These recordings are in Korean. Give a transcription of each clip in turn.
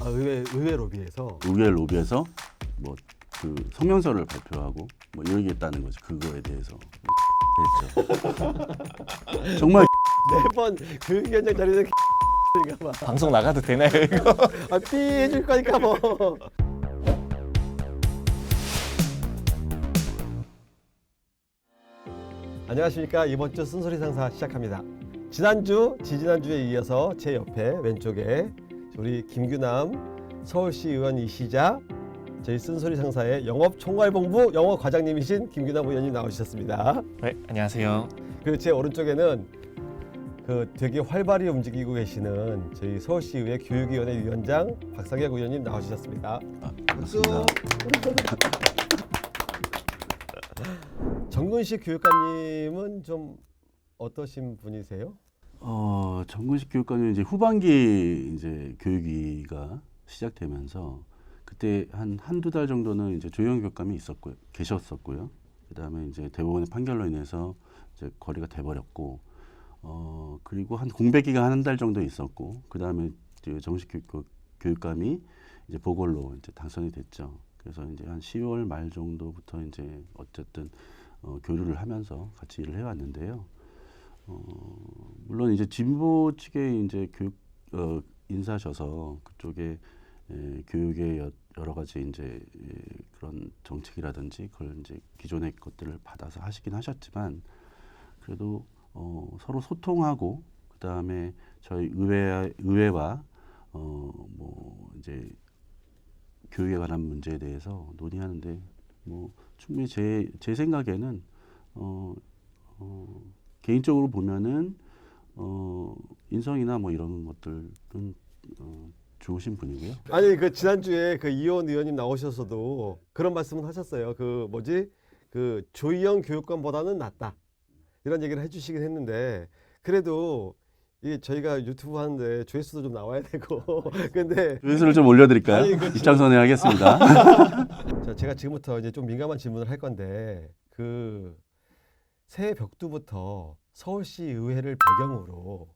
아, 의회 로비에서. 의회 로비에서 뭐 그 성명서를 발표하고 뭐 이러겠다는 거죠. 그거에 대해서 했죠. 정말 매번 교육위원장 자리에서 X인가 봐. 방송 나가도 되나요 이거? 아, 삐 해줄 거니까 뭐. 안녕하십니까. 이번 주 쓴소리 상사 시작합니다. 지난주, 지지난주에 이어서 제 옆에 왼쪽에 우리 김규남 서울시 의원이시자 저희 쓴소리 상사의 영업총괄본부 영어과장님이신 김규남 의원님 나오셨습니다. 네, 안녕하세요. 그리고 제 오른쪽에는 그 되게 활발히 움직이고 계시는 저희 서울시의회 교육위원회 위원장 박상혁 의원님 나오셨습니다. 반갑습니다. 정근식 교육감님은 좀 어떠신 분이세요? 정근식 교육감은 이제 후반기 이제 교육위가 시작되면서 그때 한두 달 정도는 이제 조영 교육감이 계셨었고요. 그다음에 이제 대법원의 판결로 인해서 이제 거리가 돼 버렸고 그리고 한 공백 기간 한 달 정도 있었고 그다음에 정식 교육감이 이제 보궐로 이제 당선이 됐죠. 그래서 이제 한 10월 말 정도부터 이제 어쨌든 교류를 하면서 같이 일을 해왔는데요. 물론 이제 진보 측에 이제 교육 인사셔서 그쪽에 교육의 여러 가지 이제 그런 정책이라든지 그걸 이제 기존의 것들을 받아서 하시긴 하셨지만 그래도 서로 소통하고 그 다음에 저희 의회와 뭐 이제 교육에 관한 문제에 대해서 논의하는데 뭐 충분히 제 생각에는 개인적으로 보면은 인성이나 뭐 이런 것들은 좋으신 분이고요. 아니 그 지난주에 그 이호원 의원님 나오셔서도 그런 말씀을 하셨어요. 그 뭐지 그 조희영 교육감보다는 낫다 이런 얘기를 해주시긴 했는데 그래도 이게 저희가 유튜브 하는데 조회수도 좀 나와야 되고 근데 조회수를 좀 올려드릴까요? 아니, 입장선에 하겠습니다. 자, 제가 지금부터 이제 좀 민감한 질문을 할 건데 그 새해 벽두부터 서울시 의회를 배경으로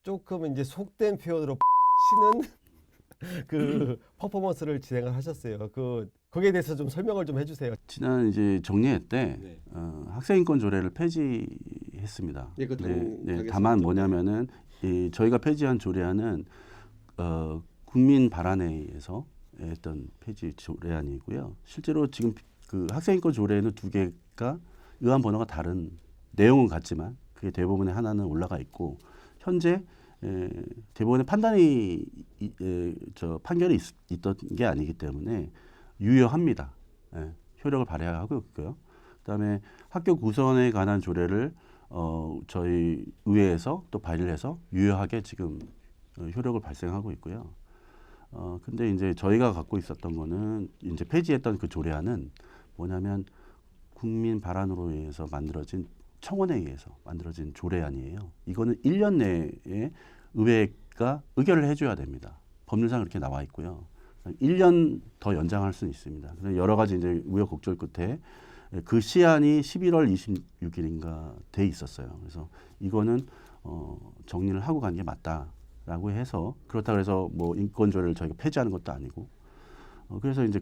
조금 이제 속된 표현으로 치는 그 퍼포먼스를 진행을 하셨어요. 거기에 대해서 좀 설명을 좀 해주세요. 지난 이제 정례회 때 네. 학생인권 조례를 폐지했습니다. 네, 그것도 다만 하겠습니다. 뭐냐면은 저희가 폐지한 조례안은 국민 발안회에서 했던 폐지 조례안이고요. 실제로 지금 그 학생인권 조례에는 두 개가 의안 번호가 다른 내용은 같지만 그게 대법원에 하나는 올라가 있고 현재 대법원의 판단이 판결이 있던 게 아니기 때문에 유효합니다. 효력을 발휘하고 있고요. 그다음에 학교 구성에 관한 조례를 저희 의회에서 또 발의를 해서 유효하게 지금 효력을 발생하고 있고요. 근데 이제 저희가 갖고 있었던 거는 이제 폐지했던 그 조례안은 뭐냐면 국민 발안으로 의해서 만들어진 청원에 의해서 만들어진 조례안이에요. 이거는 1년 내에 의회가 의결을 해줘야 됩니다. 법률상 그렇게 나와 있고요. 1년 더 연장할 수는 있습니다. 여러 가지 이제 우여곡절 끝에 그 시한이 11월 26일인가 돼 있었어요. 그래서 이거는 정리를 하고 간 게 맞다라고 해서 그렇다고 해서 뭐 인권조례를 저희가 폐지하는 것도 아니고 그래서 이제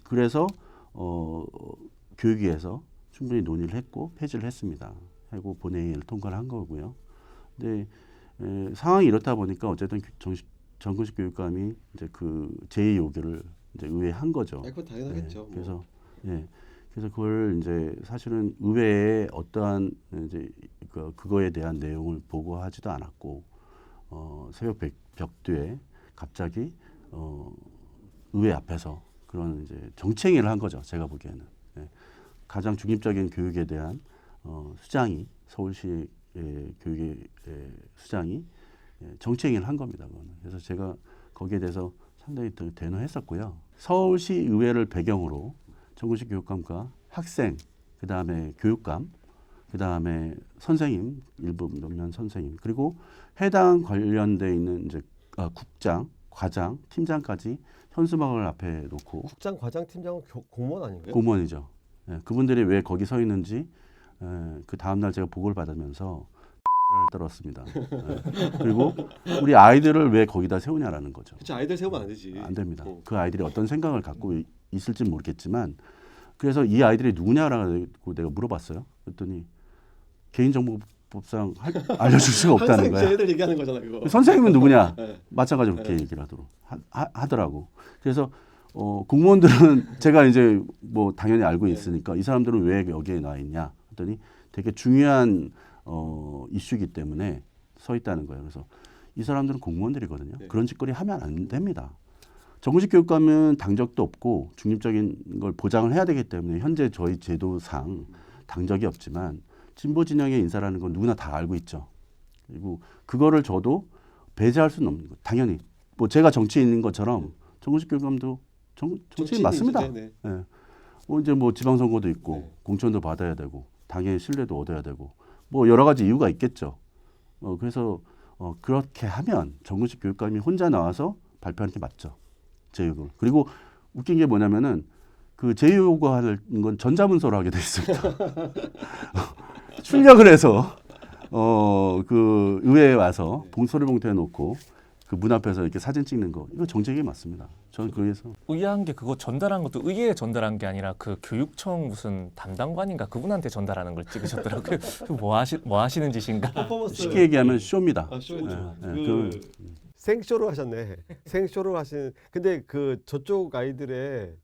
그래서 교육위에서 충분히 논의를 했고 폐지를 했습니다. 하고 본회의를 통과를 한 거고요. 근데 상황이 이렇다 보니까 어쨌든 정근식 교육감이 이제 그 제2 요구를 이제 의회에 한 거죠. 그건 당연하겠죠. 그래서 그래서 그걸 이제 사실은 의회에 어떠한 이제 그거에 대한 내용을 보고하지도 않았고 새벽 벽두에 갑자기 의회 앞에서 그런 이제 정치행위를 한 거죠. 제가 보기에는 가장 중립적인 교육에 대한 수장이 서울시 교육의 수장이 정치행위를 한 겁니다. 그거는. 그래서 제가 거기에 대해서 상당히 대노했었고요. 서울시 의회를 배경으로 정근식 교육감과 학생, 그 다음에 교육감, 그 다음에 선생님, 일부 몇몇 선생님, 그리고 해당 관련돼 있는 이제 국장, 과장, 팀장까지 현수막을 앞에 놓고 국장, 과장, 팀장은 공무원 아닌가요? 공무원이죠. 그분들이 왜 거기 서 있는지 그 다음 날 제가 보고를 받으면서 떨었습니다. 그리고 우리 아이들을 왜 거기다 세우냐라는 거죠. 그치, 아이들 세우면 안 되지. 안 됩니다. 그 아이들이 어떤 생각을 갖고 있을지 모르겠지만 그래서 이 아이들이 누구냐라고 내가 물어봤어요. 그랬더니 개인정보법상 알려줄 수가 없다는 항상 거야. 쟤네들 얘기하는 거잖아 그거. 선생님은 누구냐? 네. 마찬가지로 그렇게 얘기를 하더라고. 그래서 공무원들은 제가 이제 뭐 당연히 알고 있으니까 이 사람들은 왜 여기에 나와 있냐? 했더니 되게 중요한 이슈이기 때문에 서 있다는 거예요. 그래서 이 사람들은 공무원들이거든요. 네. 그런 짓거리 하면 안 됩니다. 정규직 교육감은 당적도 없고 중립적인 걸 보장을 해야 되기 때문에 현재 저희 제도상 당적이 없지만 진보 진영의 인사라는 건 누구나 다 알고 있죠. 그리고 그거를 저도 배제할 수는 없는 거예요. 당연히 뭐 제가 정치인인 것처럼 정규직 교육감도 정치인 맞습니다. 네. 예. 이제 뭐 지방선거도 있고 네. 공천도 받아야 되고 당의 신뢰도 얻어야 되고 뭐 여러 가지 이유가 있겠죠. 그래서 그렇게 하면 정규직 교육감이 혼자 나와서 발표하는 게 맞죠. 제휴를. 그리고 웃긴 게 뭐냐면은 그 제휴 요구하는 건 전자문서로 하게 돼 있습니다. 출력을 해서 그 의회에 와서 봉소리 봉투에 놓고 그 문 앞에서 이렇게 사진 찍는 거 이거 정책이 맞습니다. 저는 그래서 의아한 게 그거 전달한 것도 의회에 전달한 게 아니라 그 교육청 무슨 담당관인가 그분한테 전달하는 걸 찍으셨더라고요. 뭐 하시는 짓인가? 퍼포먼스. 쉽게 얘기하면 쇼입니다. 아, 쇼죠. 예. 생쇼를 하셨네. 생쇼를 하신. 근데 그 저쪽 아이들의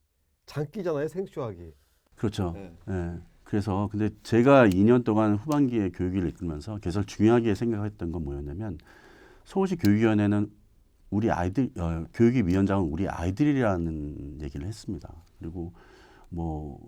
장기잖아요, 생쇼하기. 그렇죠. 네. 예. 그래서 근데 제가 2년 동안 후반기에 교육을 이끌면서 계속 중요하게 생각했던 건 뭐였냐면 서울시 교육위원회는 우리 아이들 교육위 위원장은 우리 아이들이라는 얘기를 했습니다. 그리고 뭐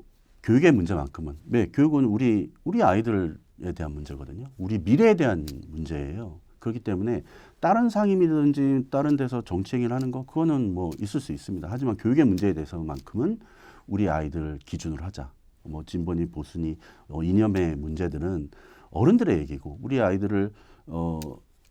교육의 문제만큼은 교육은 우리 아이들에 대한 문제거든요. 우리 미래에 대한 문제예요. 그렇기 때문에 다른 상임이든지 다른 데서 정치 행위를 하는 거 그거는 뭐 있을 수 있습니다. 하지만 교육의 문제에 대해서만큼은 우리 아이들 기준으로 하자. 뭐 진보니 보수니 이념의 문제들은 어른들의 얘기고 우리 아이들을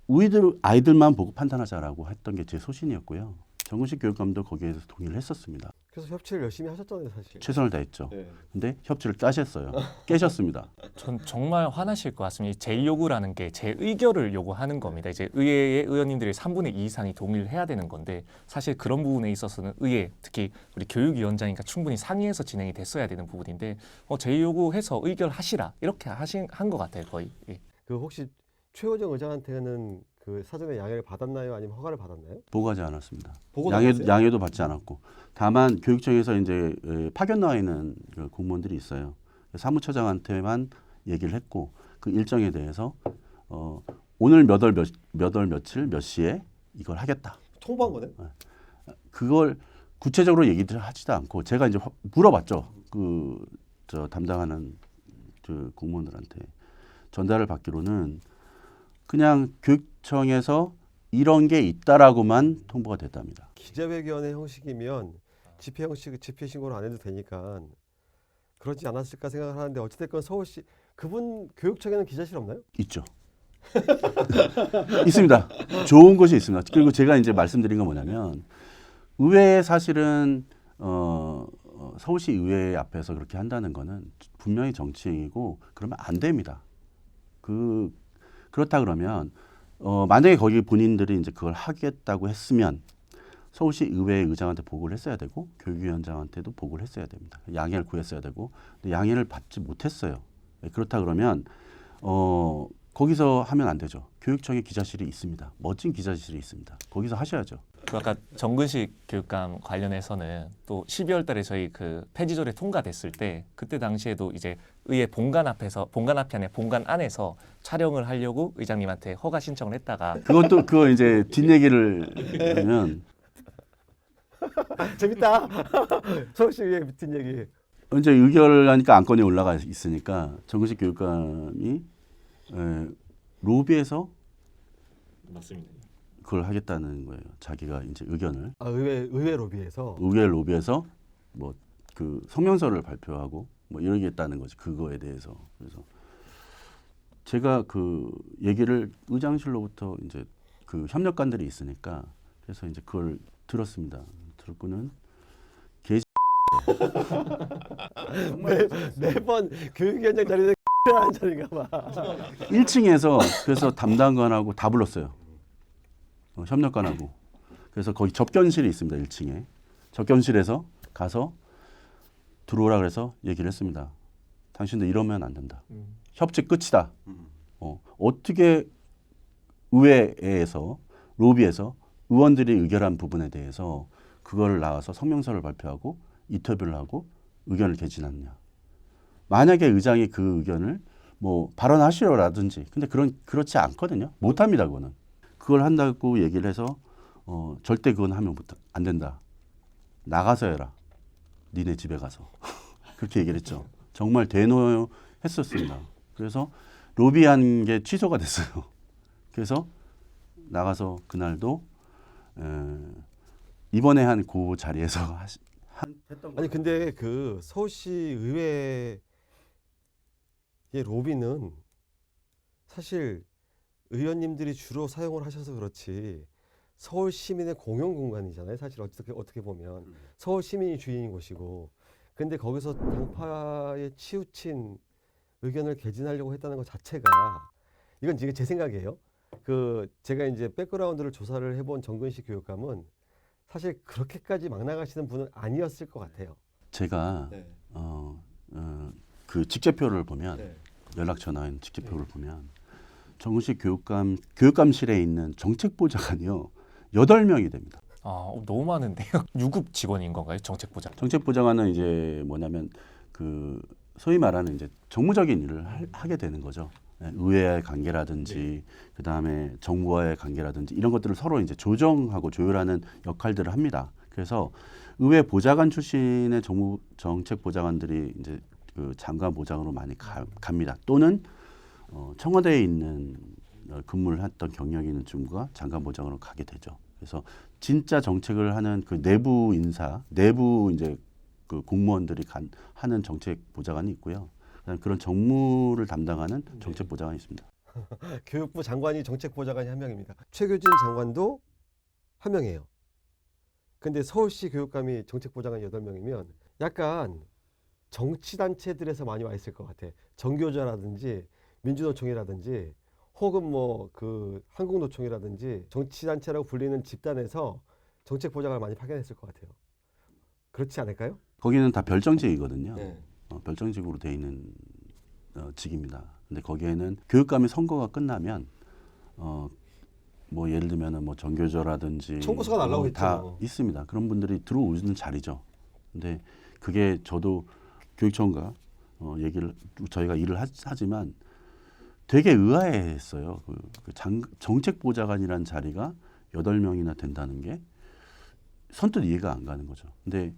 우리들 아이들만 보고 판단하자라고 했던 게 제 소신이었고요. 정근식 교육감도 거기에서 동의를 했었습니다. 그래서 협치를 열심히 하셨잖아요, 사실. 최선을 다했죠. 네. 근데 협치를 깨셨습니다. 전 정말 화나실 것 같습니다. 제 요구라는 게 제 의결을 요구하는 겁니다. 이제 의회의 의원님들이 3분의 2 이상이 동의를 해야 되는 건데 사실 그런 부분에 있어서는 의회, 특히 우리 교육위원장이니까 충분히 상의해서 진행이 됐어야 되는 부분인데 제 요구해서 의결하시라 이렇게 한 것 같아요, 거의. 예. 그 혹시 최호정 의장한테는 그 사전에 양해를 받았나요, 아니면 허가를 받았나요? 보고하지 않았습니다. 보고도 안 했어요? 양해도 받지 않았고 다만 교육청에서 이제 파견 나와 있는 그 공무원들이 있어요. 사무처장한테만 얘기를 했고 그 일정에 대해서 오늘 몇 월 며칠 몇 시에 이걸 하겠다. 통보한 거네? 그걸 구체적으로 얘기를 하지도 않고 제가 이제 물어봤죠. 저 담당하는 그 공무원들한테 전달을 받기로는 그냥 교육청에서 이런 게 있다라고만 통보가 됐답니다. 기자회견의 형식이면 집회 신고를 안 해도 되니까 그러지 않았을까 생각을 하는데 어찌됐건 서울시 그분 교육청에는 기자실 없나요? 있죠. 있습니다. 좋은 곳이 있습니다. 그리고 제가 이제 말씀드린 건 뭐냐면 의회에 사실은 서울시 의회 앞에서 그렇게 한다는 거는 분명히 정치행위고 그러면 안 됩니다. 그렇다 그러면 만약에 거기 본인들이 이제 그걸 하겠다고 했으면 서울시 의회 의장한테 보고를 했어야 되고 교육위원장한테도 보고를 했어야 됩니다. 양해를 구했어야 되고 근데 양해를 받지 못했어요. 그렇다 그러면 거기서 하면 안 되죠. 교육청에 기자실이 있습니다. 멋진 기자실이 있습니다. 거기서 하셔야죠. 그 아까 정근식 교육감 관련해서는 또 12월 달에 저희 그 폐지조례 통과됐을 때 그때 당시에도 이제 의회 본관 앞이 아니라 본관 안에서 촬영을 하려고 의장님한테 허가 신청을 했다가 그거 이제 뒷얘기를 하면 재밌다. 서울시 의회 미팅 얘기. 이제 의결하니까 안건이 올라가 있으니까 정근식 교육감이 로비에서 맞습니다. 그걸 하겠다는 거예요. 자기가 이제 의견을 의회 로비에서. 의회 로비에서 뭐 그 성명서를 발표하고 뭐 이러겠다는 거지 그거에 대해서. 그래서 제가 그 얘기를 의장실로부터 이제 그 협력관들이 있으니까 그래서 이제 그걸 들었습니다. 듣고는 매번 교육위원장 자리에 필요한 자리인가 봐. 1층에서 그래서 담당관하고 다 불렀어요. 협력관하고. 그래서 거기 접견실이 있습니다. 1층에. 접견실에서 가서 들어오라 그래서 얘기를 했습니다. 당신들 이러면 안 된다. 협치 끝이다. 어떻게 의회에서 로비에서 의원들이 의결한 부분에 대해서 그걸 나와서 성명서를 발표하고 인터뷰를 하고 의견을 개진하느냐. 만약에 의장이 그 의견을 뭐 발언하시려라든지 근데 그렇지 않거든요. 못합니다. 그거는. 그걸 한다고 얘기를 해서 절대 그건 하면 안 된다. 나가서 해라. 니네 집에 가서. 그렇게 얘기를 했죠. 정말 대노했었습니다. 그래서 로비한 게 취소가 됐어요. 그래서 나가서 그날도 이번에 한 그 자리에서 아니 근데 그 서울시 의회의 로비는 사실 의원님들이 주로 사용을 하셔서 그렇지 서울 시민의 공용 공간이잖아요. 사실 어떻게 보면 서울 시민이 주인인 곳이고, 근데 거기서 당파에 치우친 의견을 개진하려고 했다는 것 자체가 이건 지금 제 생각이에요. 그 제가 이제 백그라운드를 조사를 해본 정근식 교육감은 사실 그렇게까지 막 나가시는 분은 아니었을 것 같아요. 제가 네. 그 직제표를 보면 연락처 나와 있는 직제표를 보면 정근식 교육감실에 있는 정책보좌관이요 8명이 됩니다. 너무 많은데요. 유급 직원인 건가요? 정책보좌. 정책보좌관은 이제 뭐냐면 그 소위 말하는 이제 정무적인 일을 하게 되는 거죠. 의회와의 관계라든지 그다음에 정부와의 관계라든지 이런 것들을 서로 이제 조정하고 조율하는 역할들을 합니다. 그래서 의회 보좌관 출신의 정책보좌관들이 이제 그 장관 보좌관으로 많이 갑니다. 또는 청와대에 있는 근무를 했던 경력이 있는 친구가 장관 보좌관으로 가게 되죠. 그래서 진짜 정책을 하는 그 내부 인사, 내부 이제 그 공무원들이 하는 정책 보좌관이 있고요. 그런 정무를 담당하는 정책 보좌관이 있습니다. 교육부 장관이 정책보좌관이 한 명입니다. 최규진 장관도 한 명이에요. 근데 서울시 교육감이 정책보좌관이 8명이면 약간 정치단체들에서 많이 와 있을 것 같아. 정교조라든지 민주노총이라든지 혹은 뭐 그 한국노총이라든지 정치단체라고 불리는 집단에서 정책보좌관을 많이 파견했을 것 같아요. 그렇지 않을까요? 거기는 다 별정직이거든요. 네. 별정직으로 돼 있는 직입니다. 근데 거기에는 교육감의 선거가 끝나면 뭐 예를 들면은 뭐 정교조라든지 청구서가 날라오겠죠. 다 있습니다. 그런 분들이 들어오는 자리죠. 근데 그게 저도 교육청과 저희가 일을 하지만 되게 의아해했어요. 정책보좌관이라는 자리가 8명이나 된다는 게 선뜻 이해가 안 가는 거죠. 근데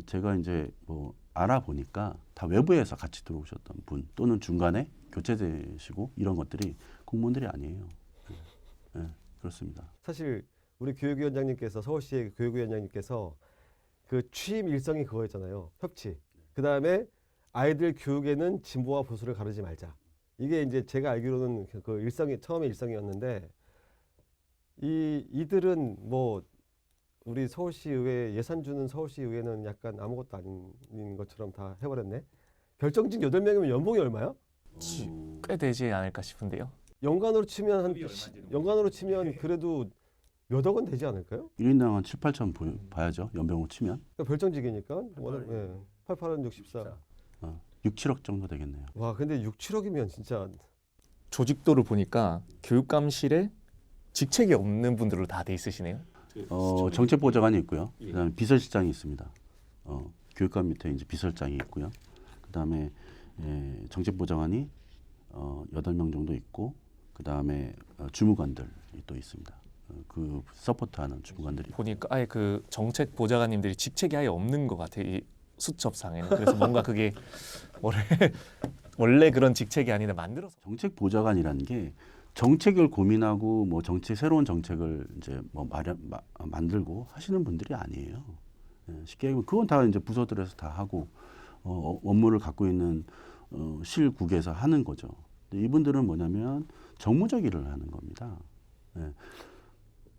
제가 이제 뭐 알아보니까 다 외부에서 같이 들어오셨던 분 또는 중간에 교체되시고 이런 것들이 공무원들이 아니에요. 네, 그렇습니다. 사실 우리 교육위원장님께서 서울시의 교육위원장님께서 그 취임 일성이 그거였잖아요. 협치. 그 다음에 아이들 교육에는 진보와 보수를 가르지 말자. 이게 이제 제가 알기로는 그 일성이 처음에 일성이었는데 이들은 뭐 우리 서울시의회 예산 주는 서울시의회는 약간 아무것도 아닌 것처럼 다 해버렸네. 별정직 8명이면 연봉이 얼마야? 꽤 되지 않을까 싶은데요. 연간으로 치면 연간으로 치면 그래도 몇 억 원 되지 않을까요? 1인당 한 7, 8천 봐야죠. 연병으로 치면. 그러니까 별정직이니까 88은 64. 6, 7억 정도 되겠네요. 와, 근데 6, 7억이면 진짜 조직도를 보니까 교육감실에 직책이 없는 분들로 다 돼 있으시네요. 정책보좌관이 있고요. 그다음에 비서실장이 있습니다. 교육감 밑에 이제 비서실장이 있고요. 그다음에 정책보좌관이 8명 정도 있고 그다음에 주무관들이 또 있습니다. 그 서포트하는 주무관들이 보니까 아예 그 정책 보좌관님들이 직책이 아예 없는 것 같아요. 이 수첩상에는. 그래서 뭔가 그게 원래 그런 직책이 아니라 만들어서. 정책보좌관이라는 게 정책을 고민하고 뭐 새로운 정책을 이제 뭐 만들고 하시는 분들이 아니에요. 쉽게 얘기하면 그건 다 이제 부서들에서 다 하고 업무를 갖고 있는 실국에서 하는 거죠. 근데 이분들은 뭐냐면 정무적 일을 하는 겁니다.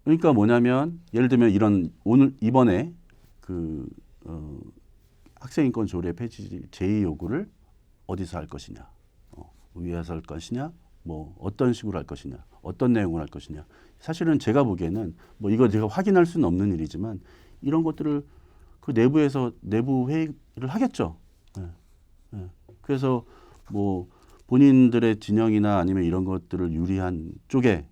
그러니까 뭐냐면 예를 들면 이번에 그 학생인권 조례 폐지 제의 요구를 어디서 할 것이냐. 위해서 할 것이냐, 뭐 어떤 식으로 할 것이냐, 어떤 내용을 할 것이냐. 사실은 제가 보기에는 뭐 이거 제가 확인할 수는 없는 일이지만 이런 것들을 그 내부에서 내부 회의를 하겠죠. 예, 예. 그래서 뭐 본인들의 진영이나 아니면 이런 것들을 유리한 쪽에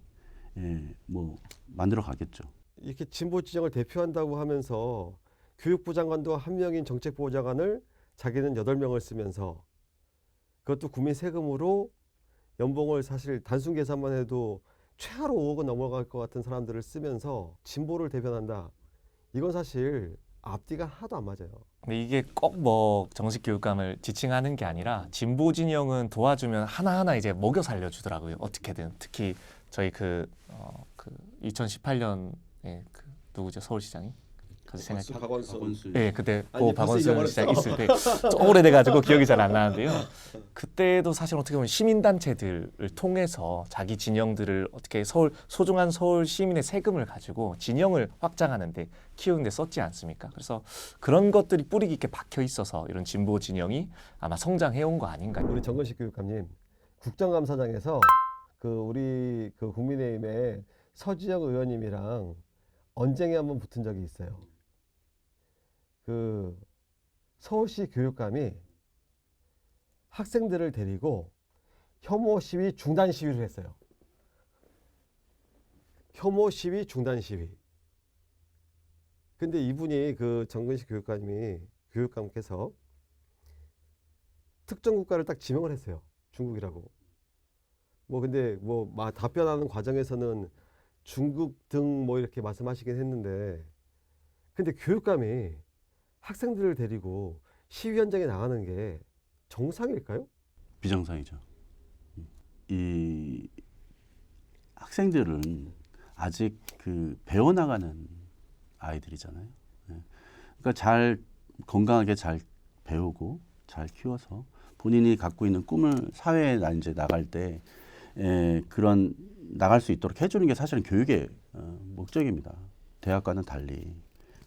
뭐 만들어 가겠죠. 이렇게 진보 진영을 대표한다고 하면서 교육부 장관도 한 명인 정책보호 장관을 자기는 8명을 쓰면서 그것도 국민 세금으로 연봉을 사실 단순 계산만 해도 최하로 5억은 넘어갈 것 같은 사람들을 쓰면서 진보를 대변한다. 이건 사실 앞뒤가 하나도 안 맞아요. 근데 이게 꼭 뭐 정식 교육감을 지칭하는 게 아니라 진보 진영은 도와주면 하나하나 이제 먹여 살려주더라고요. 어떻게든 특히 저희 그 2018년에 그 누구죠 서울시장이 갑자기 생각이 박원순. 네, 그때 아니, 고 벌써 박원순 잊어버렸어. 시장 있을 때 좀 오래돼가지고 기억이 잘 안 나는데요. 그때도 사실 어떻게 보면 시민단체들을 통해서 자기 진영들을 어떻게 소중한 서울 시민의 세금을 가지고 진영을 확장하는데 키우는데 썼지 않습니까? 그래서 그런 것들이 뿌리 깊게 박혀 있어서 이런 진보 진영이 아마 성장해온 거 아닌가. 우리 정근식 교육감님 국정감사장에서 그 우리 그 국민의힘의 서지영 의원님이랑 언쟁에 한번 붙은 적이 있어요. 그 서울시 교육감이 학생들을 데리고 혐오 시위 중단 시위를 했어요. 혐오 시위 중단 시위. 근데 이분이 그 정근식 교육감께서 특정 국가를 딱 지명을 했어요. 중국이라고. 뭐 근데 뭐 답변하는 과정에서는 중국 등 뭐 이렇게 말씀하시긴 했는데 근데 교육감이 학생들을 데리고 시위 현장에 나가는 게 정상일까요? 비정상이죠. 이 학생들은 아직 그 배워나가는 아이들이잖아요. 그러니까 잘 건강하게 잘 배우고 잘 키워서 본인이 갖고 있는 꿈을 사회에 이제 나갈 때 그런 나갈 수 있도록 해주는 게 사실은 교육의 목적입니다. 대학과는 달리.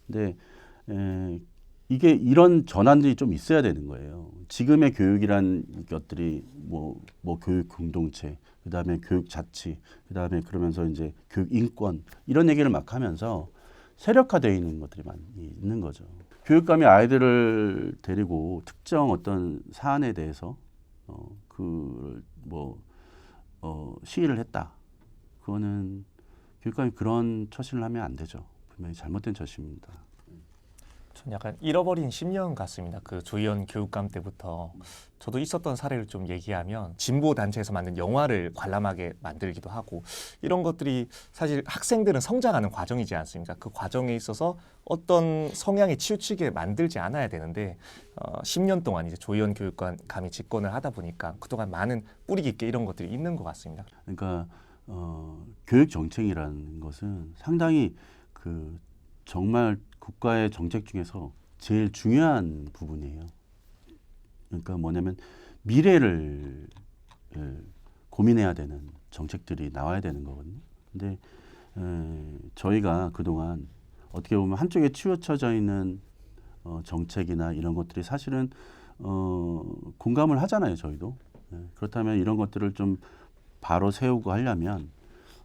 근데 이게 이런 전환들이 좀 있어야 되는 거예요. 지금의 교육이란 것들이 뭐 교육 공동체, 그다음에 교육 자치, 그다음에 그러면서 이제 교육 인권 이런 얘기를 막 하면서 세력화되어 있는 것들이 많이 있는 거죠. 교육감이 아이들을 데리고 특정 어떤 사안에 대해서 시위를 했다. 그거는 교육감이 그런 처신을 하면 안 되죠. 분명히 잘못된 처신입니다. 전 약간 잃어버린 10년 같습니다. 그 조희연 교육감 때부터 저도 있었던 사례를 좀 얘기하면 진보 단체에서 만든 영화를 관람하게 만들기도 하고 이런 것들이 사실 학생들은 성장하는 과정이지 않습니까? 그 과정에 있어서 어떤 성향에 치우치게 만들지 않아야 되는데 10년 동안 이제 조희연 교육감이 집권을 하다 보니까 그동안 많은 뿌리 깊게 이런 것들이 있는 것 같습니다. 그러니까 교육 정책이라는 것은 상당히 그 정말 국가의 정책 중에서 제일 중요한 부분이에요. 그러니까 뭐냐면 미래를 고민해야 되는 정책들이 나와야 되는 거거든요. 근데 저희가 그동안 어떻게 보면 한쪽에 치우쳐져 있는 정책이나 이런 것들이 사실은 공감을 하잖아요. 저희도. 그렇다면 이런 것들을 좀 바로 세우고 하려면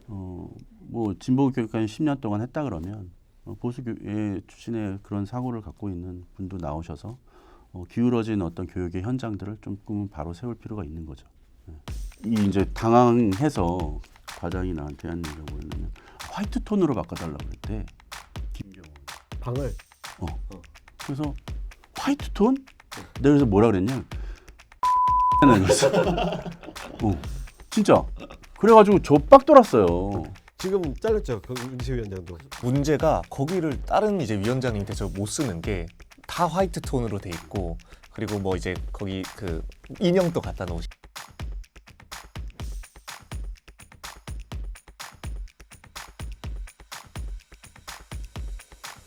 뭐 진보 교육까지 10년 동안 했다 그러면 보수 출신의 그런 사고를 갖고 있는 분도 나오셔서 기울어진 어떤 교육의 현장들을 좀 바로 세울 필요가 있는 거죠. 이 이제 당황해서 과장이 나한테 한 얘기가 뭐였냐면 화이트 톤으로 바꿔달라고 그랬대. 김경원. 방을. 그래서 화이트 톤? 내가 그래서 뭐라 그랬냐? 그랬어. 진짜. 그래가지고 저 빡 돌았어요. 지금 잘렸죠. 그 윤시 위원장도. 문제가 거기를 다른 이제 위원장님이 돼서 못 쓰는 게 다 화이트 톤으로 돼 있고 그리고 뭐 이제 거기 그 인형도 갖다 놓으시.